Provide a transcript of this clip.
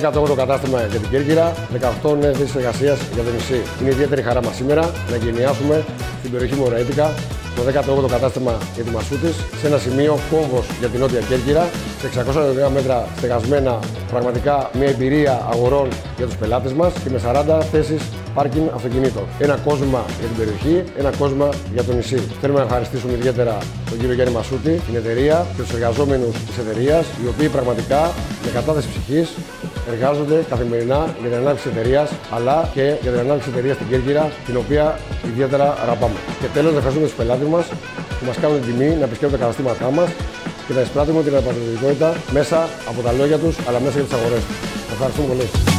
18ο κατάστημα για την Κέρκυρα, 18 νέες θέσεις εργασίας για το νησί. Είναι ιδιαίτερη χαρά μας σήμερα να εγκαινιάσουμε στην περιοχή Μωραΐτικα το 18ο κατάστημα για τη Μασούτης, σε ένα σημείο κόμβος για την Νότια Κέρκυρα, σε 600 μέτρα στεγασμένα, πραγματικά μια εμπειρία αγορών για τους πελάτες μας και με 40 θέσεις πάρκινγκ αυτοκινήτων. Ένα κόσμημα για την περιοχή, ένα κόσμημα για το νησί. Θέλουμε να ευχαριστήσουμε ιδιαίτερα τον κύριο Γιάννη Μασούτη, την εταιρεία και τους εργαζόμενους της εταιρείας, οι οποίοι πραγματικά με κατάθεση ψυχής εργάζονται καθημερινά για την ανάπτυξη της εταιρείας, αλλά και για την ανάπτυξη της εταιρείας στην Κέρκυρα, την οποία ιδιαίτερα αγαπάμε. Και τέλος, να ευχαριστούμε τους πελάτες μας που μας κάνουν την τιμή να επισκέπτονται τα καταστήματά μας και να εισπράττουμε την επαγγελματικότητα μέσα από τα λόγια τους, αλλά μέσα από τις αγορές τους. Ευχαριστούμε πολύ.